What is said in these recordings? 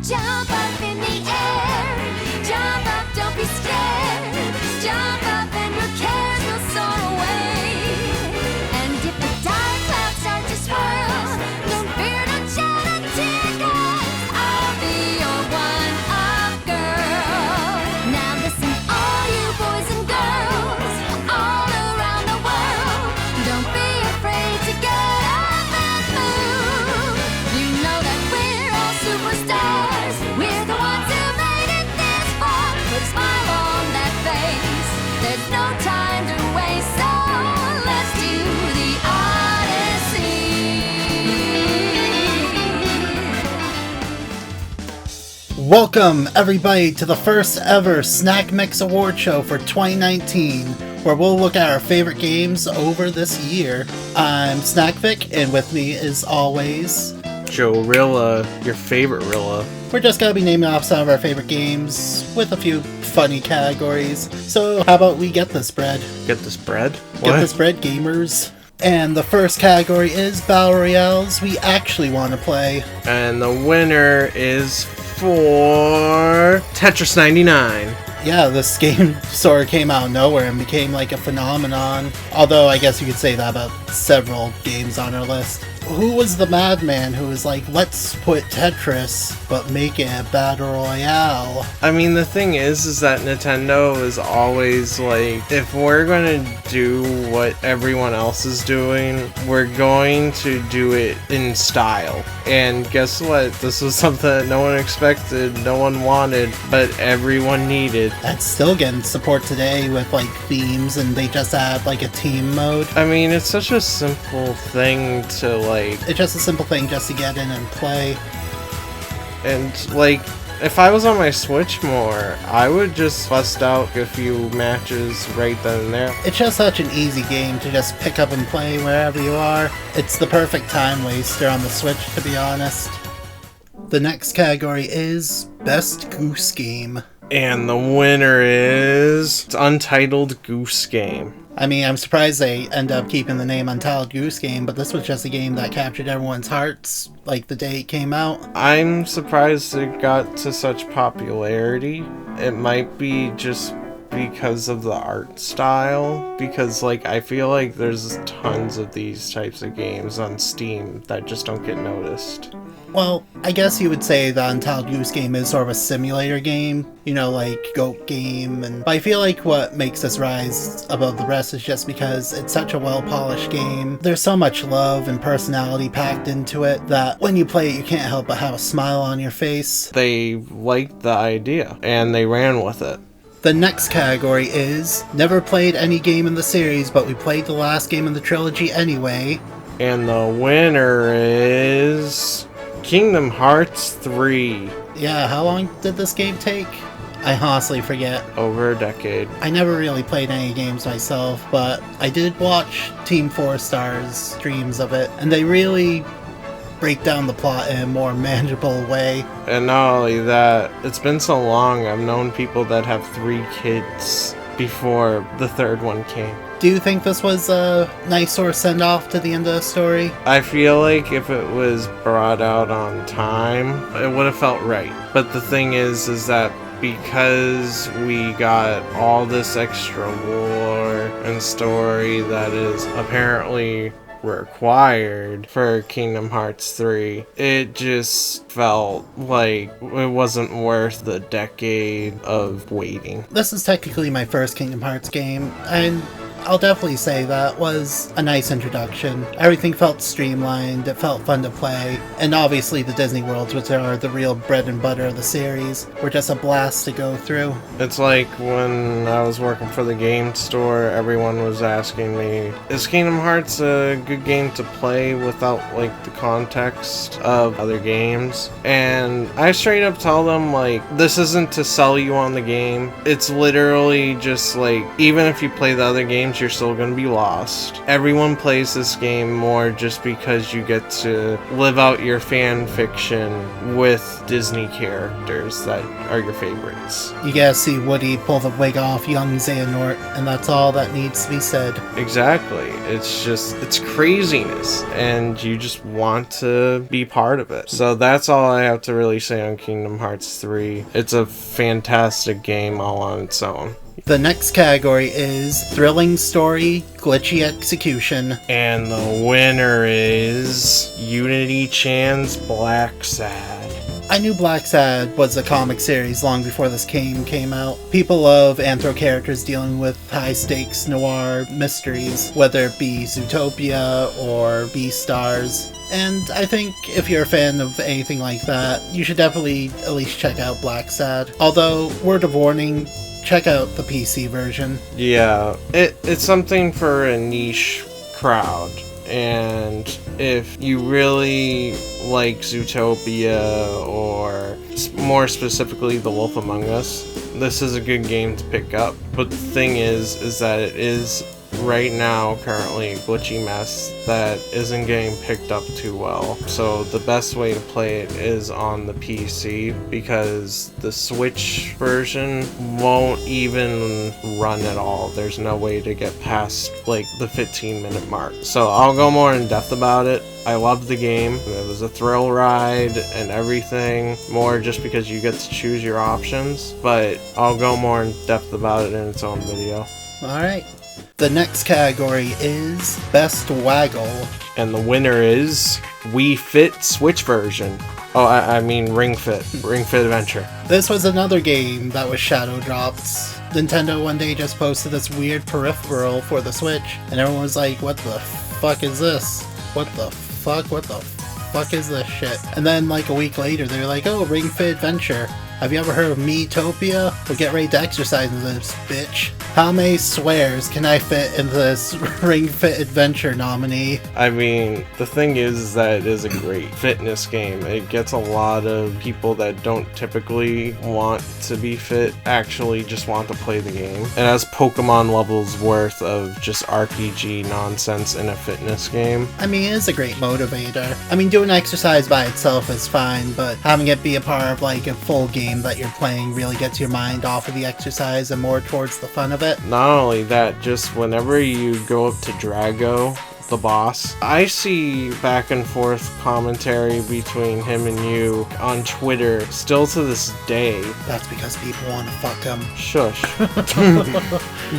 Jump up in the air. Jump up, don't be scared. Jump up and your cares will soar away. And if the dark clouds start to swirl, don't fear, don't shed a tear, 'cause I'll be your one-up girl. Now listen, all you boys and girls all around the world, don't be afraid to get up and move. You know that we're all superstars. We're the ones who made it this far. Put a smile on that face. There's no time to waste, so let's do the Odyssey. Welcome, everybody, to the first ever Snack Mix Award Show for 2019, where we'll look at our favorite games over this year. I'm Snackvic, and with me, as always, Joe Rilla, your favorite Rilla. we're just going to be naming off some of our favorite games with a few funny categories. So how about we get this bread? Get this bread? Get this bread, gamers. And the first category is Battle Royales we actually want to play. And the winner is for Tetris 99. Yeah, this game sort of came out of nowhere and became like a phenomenon. Although I guess you could say that about several games on our list. Who was the madman who was like, let's put Tetris, but make it a Battle Royale? I mean, the thing is that Nintendo is always like, if we're going to do what everyone else is doing, we're going to do it in style. And guess what? This was something that no one expected, no one wanted, but everyone needed. That's still getting support today with like themes, and they just add like a team mode. I mean, it's such a simple thing to like... It's just a simple thing just to get in and play. And like, if I was on my Switch more, I would just bust out a few matches right then and there. It's just such an easy game to just pick up and play wherever you are. It's the perfect time waster on the Switch, to be honest. The next category is Best Goo Scheme. And the winner is Untitled Goo Scheme. I mean, I'm surprised they end up keeping the name Untitled Goo Scheme, but this was just a game that captured everyone's hearts, like the day it came out. I'm surprised it got to such popularity. It might be just because of the art style, because like I feel like there's tons of these types of games on Steam that just don't get noticed. Well, I guess you would say the Untitled Goose Game is sort of a simulator game, you know, like Goat Game, but I feel like what makes this rise above the rest is just because it's such a well-polished game. There's so much love and personality packed into it that when you play it, you can't help but have a smile on your face. They liked the idea, and they ran with it. The next category is Never Played Any Game in the Series, but we played the last game in the trilogy anyway. And the winner is Kingdom Hearts 3. Yeah, how long did this game take? I honestly forget. Over a decade. I never really played any games myself, but I did watch Team 4 Star's streams of it, and they really break down the plot in a more manageable way. And not only that, it's been so long, I've known people that have 3 kids before the third one came. Do you think this was a nice sort of send-off to the end of the story? I feel like if it was brought out on time, it would have felt right. But the thing is that because we got all this extra lore and story that is apparently required for Kingdom Hearts 3, it just felt like it wasn't worth the decade of waiting. This is technically my first Kingdom Hearts game, and I'll definitely say that was a nice introduction. Everything felt streamlined, it felt fun to play, and obviously the Disney worlds, which are the real bread and butter of the series, were just a blast to go through. It's like when I was working for the game store, everyone was asking me, is Kingdom Hearts a good game to play without like the context of other games? And I straight up tell them, like, this isn't to sell you on the game. It's literally just like, even if you play the other games, chance you're still going to be lost. Everyone plays this game more just because you get to live out your fan fiction with Disney characters that are your favorites. You gotta see Woody pull the wig off young Xehanort, and that's all that needs to be said. Exactly. It's craziness, and you just want to be part of it. So that's all I have to really say on Kingdom Hearts 3. It's a fantastic game all on its own. The next category is Thrilling Story, Glitchy Execution. And the winner is Unity Chan's Black Sad. I knew Black Sad was a comic series long before this game came out. People love anthro characters dealing with high-stakes noir mysteries, whether it be Zootopia or Beastars. And I think if you're a fan of anything like that, you should definitely at least check out Black Sad. Although, word of warning, check out the PC version. Yeah, it's something for a niche crowd. And if you really like Zootopia, or more specifically The Wolf Among Us, this is a good game to pick up. But the thing is that it is right now currently a glitchy mess that isn't getting picked up too well. So the best way to play it is on the PC, because the Switch version won't even run at all. There's no way to get past like the 15-minute mark. So I'll go more in depth about it. I loved the game. It was a thrill ride and everything, more just because you get to choose your options, but I'll go more in depth about it in its own video. Alright. The next category is Best Waggle. And the winner is Wii Fit Switch version. Oh, I mean Ring Fit. Ring Fit Adventure. This was another game that was shadow dropped. Nintendo one day just posted this weird peripheral for the Switch, and everyone was like, what the fuck is this? What the fuck? What the fuck is this shit? And then like a week later, they were like, oh, Ring Fit Adventure. Have you ever heard of Miitopia? Well, get ready to exercise in this, bitch. How many swears can I fit into this Ring Fit Adventure nominee? I mean, the thing is that it is a great fitness game. It gets a lot of people that don't typically want to be fit actually just want to play the game. It has Pokemon levels worth of just RPG nonsense in a fitness game. I mean, it is a great motivator. I mean, doing exercise by itself is fine, but having it be a part of like a full game that you're playing really gets your mind off of the exercise and more towards the fun of it. Not only that, just whenever you go up to Drago, the boss, I see back and forth commentary between him and you on Twitter still to this day. That's because people want to fuck him. Shush.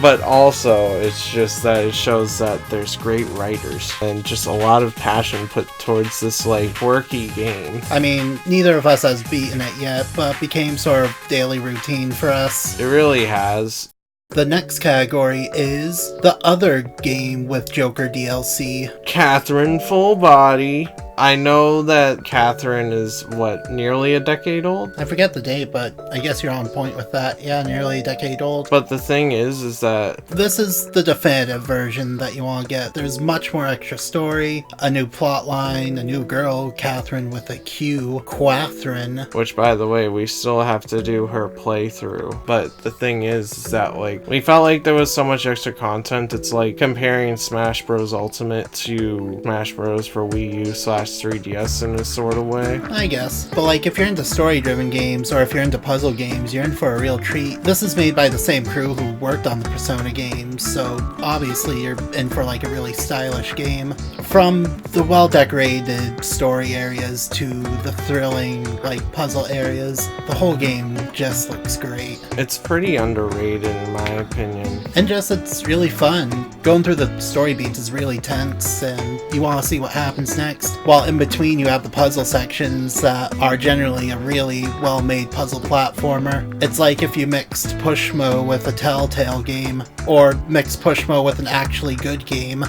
But also, it's just that it shows that there's great writers and just a lot of passion put towards this like quirky game. I mean, neither of us has beaten it yet, but became sort of daily routine for us. It really has. The next category is the other game with Joker DLC. Catherine Full Body. I know that Catherine is, what, nearly a decade old? I forget the date, but I guess you're on point with that. Yeah, nearly a decade old. But the thing is that this is the definitive version that you want to get. There's much more extra story, a new plot line, a new girl, Catherine with a Q, Quathrin. Which, by the way, we still have to do her playthrough. But the thing is that, like, we felt like there was so much extra content. It's like comparing Smash Bros. Ultimate to Smash Bros. For Wii U / 3DS in a sort of way. I guess. But like, if you're into story-driven games, or if you're into puzzle games, you're in for a real treat. This is made by the same crew who worked on the Persona games, so obviously you're in for like a really stylish game. From the well-decorated story areas to the thrilling, like, puzzle areas, the whole game just looks great. It's pretty underrated in my opinion. And just, it's really fun. Going through the story beats is really tense, and you want to see what happens next. While in between you have the puzzle sections that are generally a really well-made puzzle platformer. It's like if you mixed Pushmo with a Telltale game, or mixed Pushmo with an actually good game.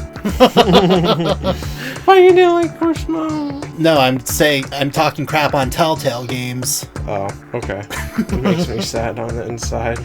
Why you didn't like Pushmo? No, I'm talking crap on Telltale games. Oh, okay. It makes me sad on the inside.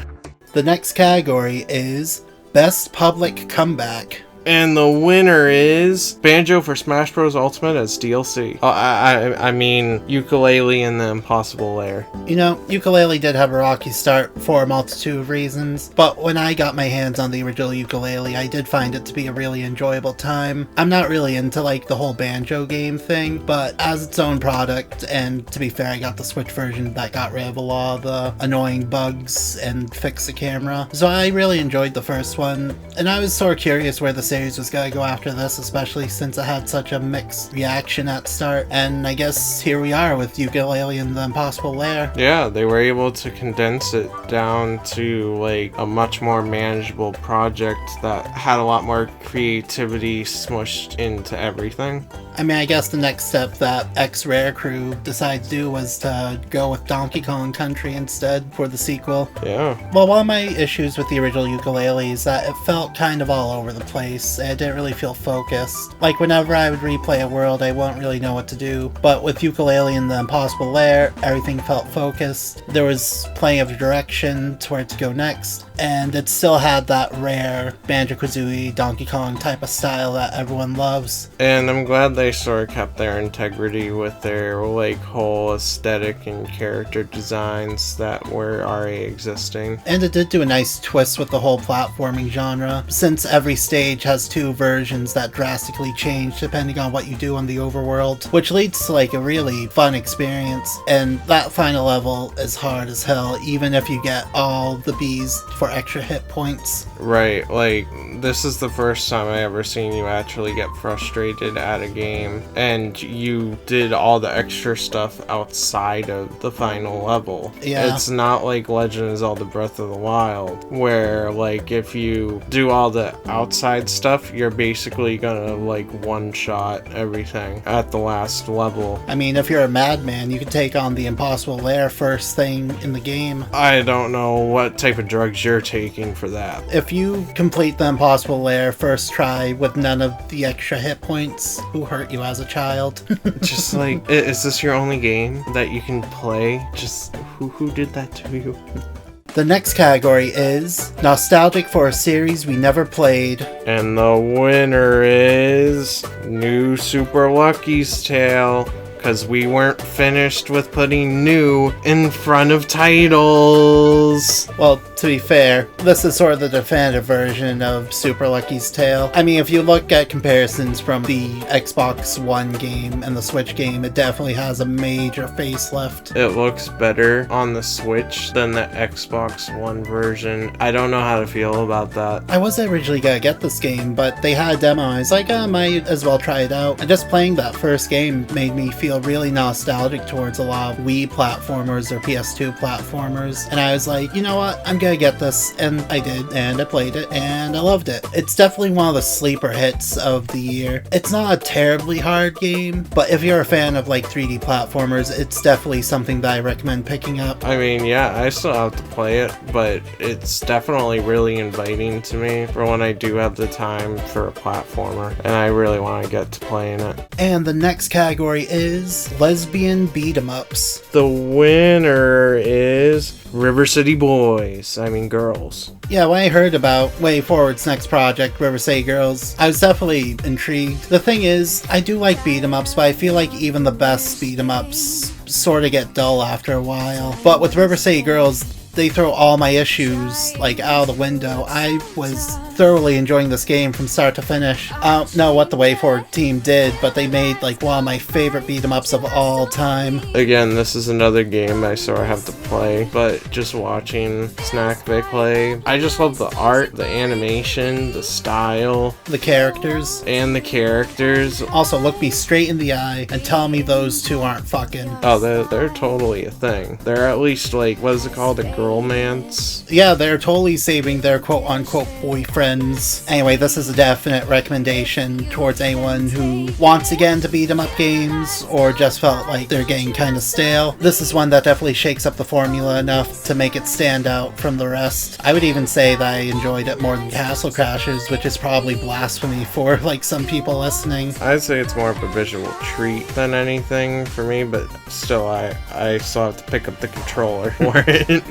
The next category is Best Public Comeback. And the winner is Banjo for Smash Bros. Ultimate as DLC. Oh, I mean, Yooka-Laylee and the Impossible Lair. You know, Yooka-Laylee did have a rocky start for a multitude of reasons, but when I got my hands on the original Yooka-Laylee, I did find it to be a really enjoyable time. I'm not really into like the whole Banjo game thing, but as its own product, and to be fair, I got the Switch version that got rid of a lot of the annoying bugs and fixed the camera, so I really enjoyed the first one, and I was sort of curious where the series was going to go after this, especially since it had such a mixed reaction at start, and I guess here we are with Yooka-Laylee and the Impossible Lair. Yeah, they were able to condense it down to like a much more manageable project that had a lot more creativity smushed into everything. I mean, I guess the next step that X-Rare crew decided to do was to go with Donkey Kong Country instead for the sequel. Yeah. Well, one of my issues with the original Yooka-Laylee is that it felt kind of all over the place, and it didn't really feel focused. Like, whenever I would replay a world, I wouldn't really know what to do, but with Yooka-Laylee and the Impossible Lair, everything felt focused. There was plenty of direction to where to go next, and it still had that rare Banjo-Kazooie, Donkey Kong type of style that everyone loves. And I'm glad they sort of kept their integrity with their like whole aesthetic and character designs that were already existing. And it did do a nice twist with the whole platforming genre, since every stage has two versions that drastically change depending on what you do on the overworld, which leads to like a really fun experience. And that final level is hard as hell, even if you get all the bees for extra hit points. Right, like this is the first time I ever seen you actually get frustrated at a game and you did all the extra stuff outside of the final level. Yeah. It's not like Legend of Zelda Breath of the Wild, where like if you do all the outside stuff, you're basically gonna like one-shot everything at the last level. I mean, if you're a madman, you can take on the Impossible Lair first thing in the game. I don't know what type of drugs you're taking for that. If you complete the Impossible Lair first try with none of the extra hit points, who hurt you as a child? Just like, is this your only game that you can play? Just, who did that to you? The next category is Nostalgic for a Series We Never Played. And the winner is New Super Lucky's Tale. Because we weren't finished with putting new in front of titles. Well, to be fair, this is sort of the definitive version of Super Lucky's Tale. I mean, if you look at comparisons from the Xbox One game and the Switch game, it definitely has a major facelift. It looks better on the Switch than the Xbox One version. I don't know how to feel about that. I was originally gonna get this game, but they had a demo. I was like, I might as well try it out. And just playing that first game made me feel really nostalgic towards a lot of Wii platformers or PS2 platformers, and I was like, you know what, I'm gonna get this, and I did, and I played it, and I loved it. It's definitely one of the sleeper hits of the year. It's not a terribly hard game, but if you're a fan of like 3D platformers, it's definitely something that I recommend picking up. I mean, yeah, I still have to play it, but it's definitely really inviting to me for when I do have the time for a platformer, and I really want to get to playing it. And the next category is Lesbian Beat Em Ups. The winner is River City Boys. I mean, girls. Yeah, when I heard about Way Forward's next project, River City Girls, I was definitely intrigued. The thing is, I do like beat 'em ups, but I feel like even the best beat 'em ups sort of get dull after a while. But with River City Girls, they throw all my issues like out of the window. I was thoroughly enjoying this game from start to finish. I don't know what the Way Forward team did, but they made like one of my favorite beat 'em ups of all time. Again, this is another game I sort of have to play, but just watching Snack Bay play, I just love the art, the animation, the style, The characters. and the characters. Also, look me straight in the eye and tell me those two aren't fucking. Oh, they're totally a thing. They're at least like, what is it called? A girlmance? Yeah, they're totally saving their quote-unquote boyfriends. Anyway, this is a definite recommendation towards anyone who wants to get into beat-em-up games or just felt like they're getting kind of stale. This is one that definitely shakes up the formula enough to make it stand out from the rest. I would even say that I enjoyed it more than Castle Crashers, which is probably blasphemy for like some people listening. I'd say it's more of a visual treat than anything for me, but still, I still have to pick up the controller for it.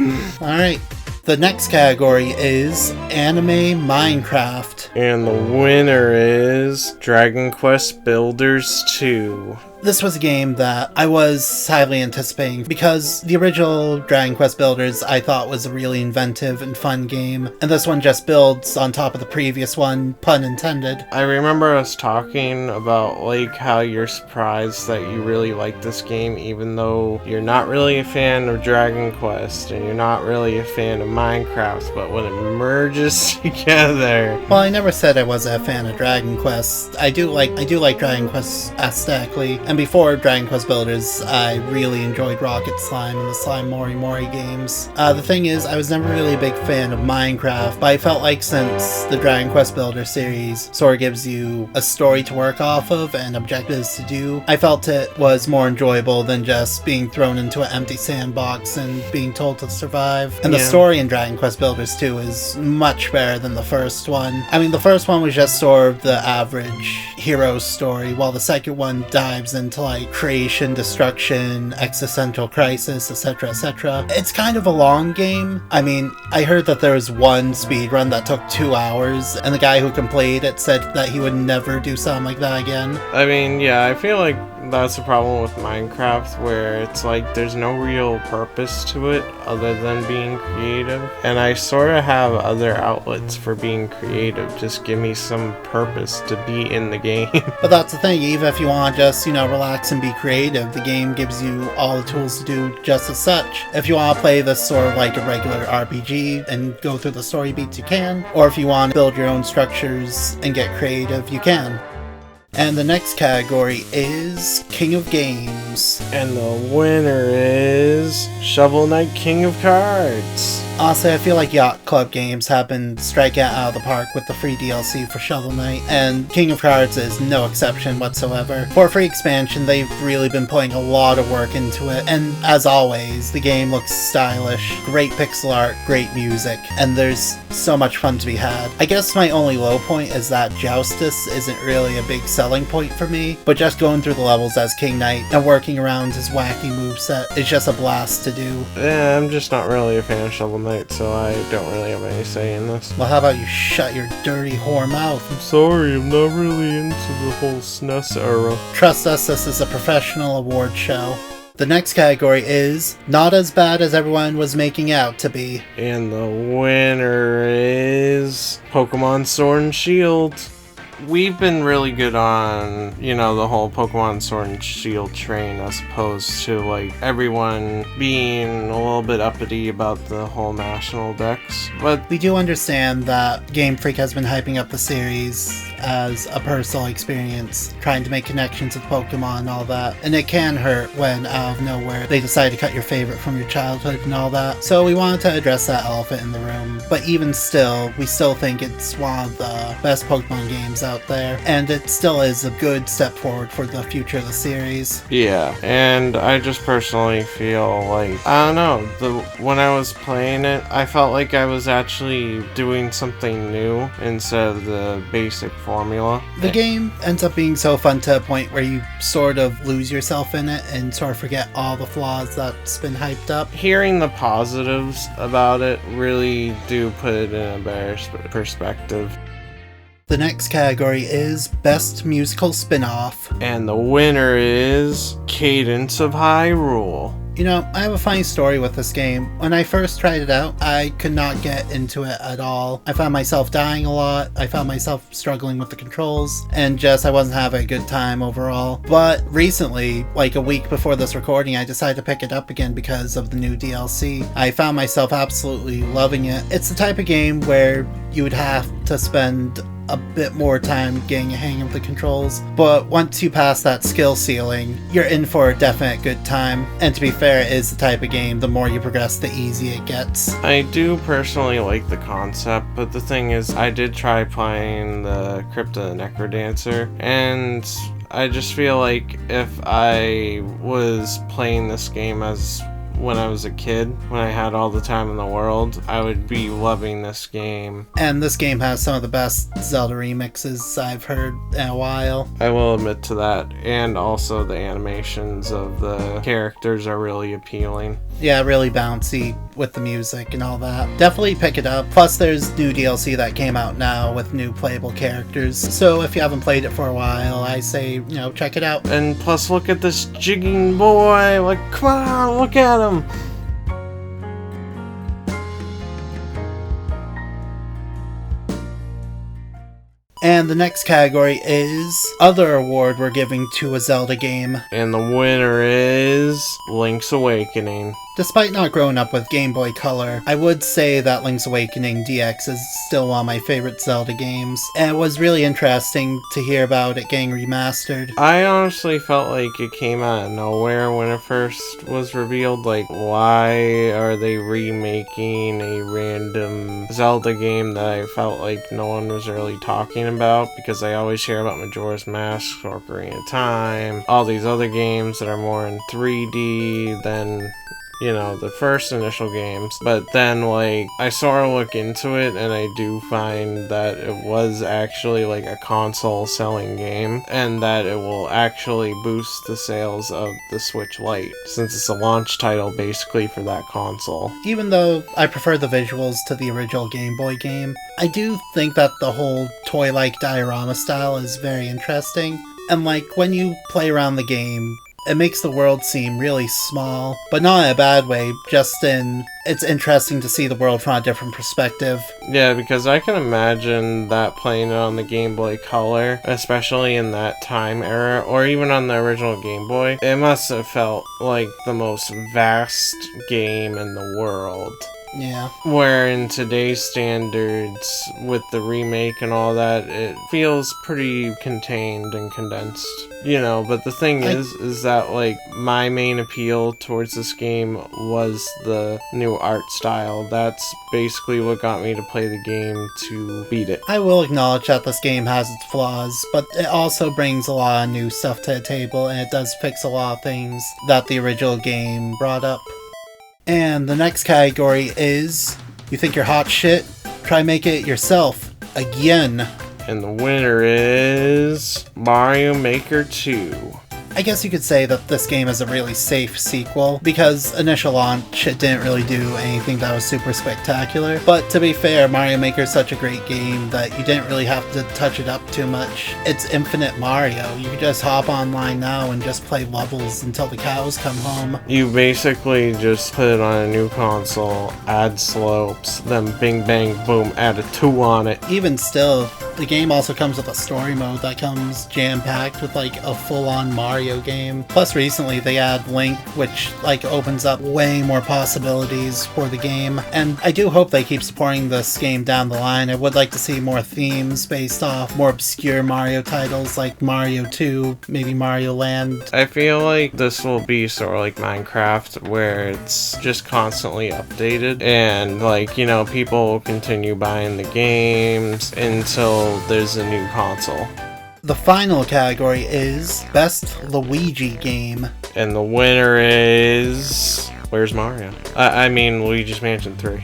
Alright, The next category is Anime Minecraft. And the winner is Dragon Quest Builders 2. This was a game that I was highly anticipating because the original Dragon Quest Builders I thought was a really inventive and fun game, and this one just builds on top of the previous one, pun intended. I remember us talking about like how you're surprised that you really like this game even though you're not really a fan of Dragon Quest and you're not really a fan of Minecraft, but when it merges together. Well, I never said I wasn't a fan of Dragon Quest. I do like Dragon Quest aesthetically. And before Dragon Quest Builders, I really enjoyed Rocket Slime and the Slime Mori Mori games. The thing is, I was never really a big fan of Minecraft, but I felt like since the Dragon Quest Builder series sort of gives you a story to work off of and objectives to do, I felt it was more enjoyable than just being thrown into an empty sandbox and being told to survive. And the story in Dragon Quest Builders 2 is much better than the first one. I mean, the first one was just sort of the average hero story, while the second one dives into like creation, destruction, existential crisis, etc., etc. It's kind of a long game. I mean, I heard that there was one speedrun that took 2 hours, and the guy who completed it said that he would never do something like that again. I mean, yeah, I feel like that's the problem with Minecraft, where it's like there's no real purpose to it other than being creative. And I sort of have other outlets for being creative. Just give me some purpose to be in the game. But that's the thing, even if you want to just, relax and be creative, the game gives you all the tools to do just as such. If you want to play this sort of like a regular RPG and go through the story beats, you can. Or if you want to build your own structures and get creative, you can. And the next category is King of Games. And the winner is Shovel Knight King of Cards. Honestly, I feel like Yacht Club Games have been striking out of the park with the free DLC for Shovel Knight, and King of Cards is no exception whatsoever. For a free expansion, they've really been putting a lot of work into it, and as always, the game looks stylish, great pixel art, great music, and there's so much fun to be had. I guess my only low point is that Joustus isn't really a big selling point for me, but just going through the levels as King Knight and working around his wacky moveset is just a blast to do. Yeah, I'm just not really a fan of Shovel Knight, so I don't really have any say in this. Well, how about you shut your dirty whore mouth? I'm sorry, I'm not really into the whole SNES era. Trust us, this is a professional award show. The next category is Not As Bad As Everyone Was Making Out to Be. And the winner is Pokemon Sword and Shield. We've been really good on, the whole Pokemon Sword and Shield train as opposed to, like, everyone being a little bit uppity about the whole national decks. But we do understand that Game Freak has been hyping up the series as a personal experience, trying to make connections with Pokemon and all that, and it can hurt when out of nowhere they decide to cut your favorite from your childhood and all that. So we wanted to address that elephant in the room, but even still, we still think it's one of the best Pokemon games out there, and it still is a good step forward for the future of the series. Yeah, and I just personally feel like, I don't know, when I was playing it, I felt like I was actually doing something new instead of the basic formula. The game ends up being so fun to a point where you sort of lose yourself in it and sort of forget all the flaws that's been hyped up. Hearing the positives about it really do put it in a better perspective. The next category is Best Musical Spin-Off. And the winner is Cadence of Hyrule. I have a funny story with this game. When I first tried it out, I could not get into it at all. I found myself dying a lot, I found myself struggling with the controls, and I wasn't having a good time overall. But recently, like a week before this recording, I decided to pick it up again because of the new DLC. I found myself absolutely loving it. It's the type of game where you would have to spend a bit more time getting a hang of the controls, but once you pass that skill ceiling, you're in for a definite good time. And to be fair, it is the type of game, the more you progress, the easier it gets. I do personally like the concept, but the thing is, I did try playing the Crypt of the Necrodancer, and I just feel like if I was playing this game as when I was a kid, when I had all the time in the world, I would be loving this game. And this game has some of the best Zelda remixes I've heard in a while. I will admit to that, and also the animations of the characters are really appealing. Yeah, really bouncy with the music and all that. Definitely pick it up. Plus, there's new DLC that came out now with new playable characters. So if you haven't played it for a while, I say, check it out. And plus, look at this jigging boy. Like, come on, look at him. And the next category is other award we're giving to a Zelda game. And the winner is Link's Awakening. Despite not growing up with Game Boy Color, I would say that Link's Awakening DX is still one of my favorite Zelda games, and it was really interesting to hear about it getting remastered. I honestly felt like it came out of nowhere when it first was revealed. Like, why are they remaking a random Zelda game that I felt like no one was really talking about? Because I always hear about Majora's Mask, Ocarina of Time, all these other games that are more in 3D than the first initial games. But then, I sort of look into it, and I do find that it was actually, a console selling game, and that it will actually boost the sales of the Switch Lite, since it's a launch title, basically, for that console. Even though I prefer the visuals to the original Game Boy game, I do think that the whole toy-like diorama style is very interesting. And, when you play around the game, it makes the world seem really small, but not in a bad way, just in it's interesting to see the world from a different perspective. Yeah, because I can imagine that playing it on the Game Boy Color, especially in that time era, or even on the original Game Boy, it must have felt like the most vast game in the world. Yeah. Where in today's standards, with the remake and all that, it feels pretty contained and condensed. But the thing is that, my main appeal towards this game was the new art style. That's basically what got me to play the game to beat it. I will acknowledge that this game has its flaws, but it also brings a lot of new stuff to the table, and it does fix a lot of things that the original game brought up. And the next category is, you think you're hot shit? Try make it yourself. Again. And the winner is Mario Maker 2. I guess you could say that this game is a really safe sequel, because initial launch it didn't really do anything that was super spectacular. But to be fair, Mario Maker is such a great game that you didn't really have to touch it up too much. It's infinite Mario. You can just hop online now and just play levels until the cows come home. You basically just put it on a new console, add slopes, then bing bang boom, add a 2 on it. Even still, the game also comes with a story mode that comes jam-packed with a full-on Mario game. Plus recently they add Link, which opens up way more possibilities for the game. And I do hope they keep supporting this game down the line. I would like to see more themes based off more obscure Mario titles like Mario 2, maybe Mario Land. I feel like this will be sort of like Minecraft, where it's just constantly updated, and people will continue buying the games until there's a new console. The final category is Best Luigi Game. And the winner is... Where's Mario? I mean Luigi's Mansion 3.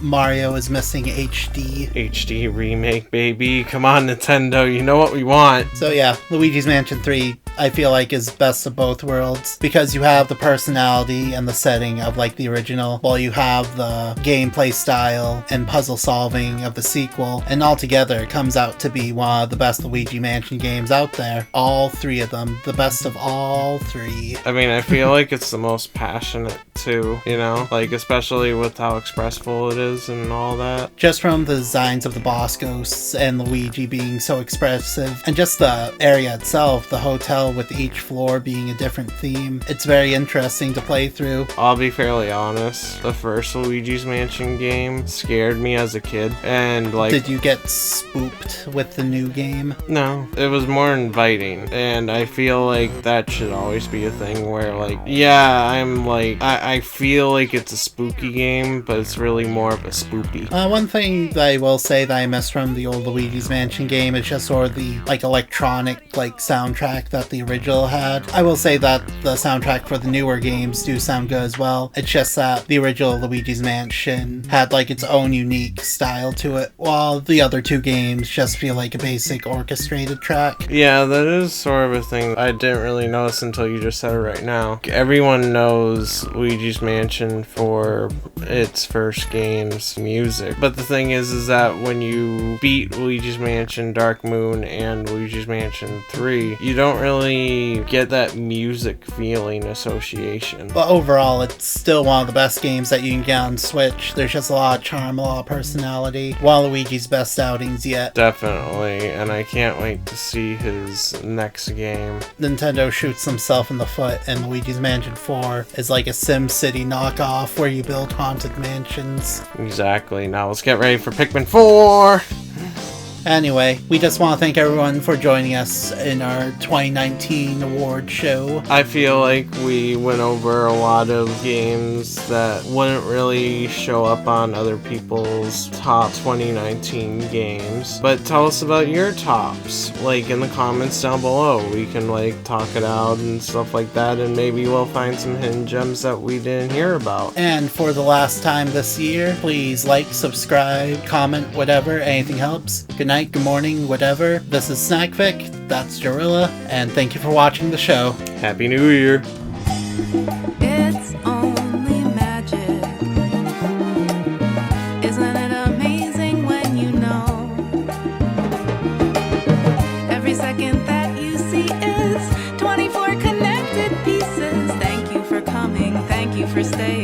Mario is missing HD. HD remake, baby. Come on, Nintendo. You know what we want. So yeah, Luigi's Mansion 3, I feel is best of both worlds, because you have the personality and the setting of the original, while you have the gameplay style and puzzle solving of the sequel, and altogether it comes out to be one of the best Luigi Mansion games out there. All 3 of them. The best of all 3. I mean, I feel like it's the most passionate too, especially with how expressive it is and all that. Just from the designs of the boss ghosts and Luigi being so expressive, and just the area itself, the hotel with each floor being a different theme. It's very interesting to play through. I'll be fairly honest, the first Luigi's Mansion game scared me as a kid, and Did you get spooked with the new game? No, it was more inviting, and I feel like that should always be a thing where I feel like it's a spooky game, but it's really more of a spoopy. One thing that I will say that I miss from the old Luigi's Mansion game is just sort of the electronic soundtrack that the original had. I will say that the soundtrack for the newer games do sound good as well. It's just that the original Luigi's Mansion had like its own unique style to it, while the other two games just feel like a basic orchestrated track. Yeah, that is sort of a thing I didn't really notice until you just said it right now. Everyone knows Luigi's Mansion for its first game's music, but the thing is that when you beat Luigi's Mansion Dark Moon and Luigi's Mansion 3, you don't really get that music feeling association. But overall, it's still one of the best games that you can get on Switch. There's just a lot of charm, a lot of personality. One of Luigi's best outings yet. Definitely, and I can't wait to see his next game. Nintendo shoots himself in the foot, and Luigi's Mansion 4 is like a SimCity knockoff where you build haunted mansions. Exactly. Now let's get ready for Pikmin 4! Anyway, we just want to thank everyone for joining us in our 2019 award show. I feel like we went over a lot of games that wouldn't really show up on other people's top 2019 games. But tell us about your tops, like in the comments down below. We can like talk it out and stuff like that, and maybe we'll find some hidden gems that we didn't hear about. And for the last time this year, please like, subscribe, comment, whatever, anything helps. Good night, good morning, whatever. This is Snackfic, that's Jarilla, and thank you for watching the show. Happy New Year! It's only magic. Isn't it amazing when you know? Every second that you see is 24 connected pieces. Thank you for coming, thank you for staying.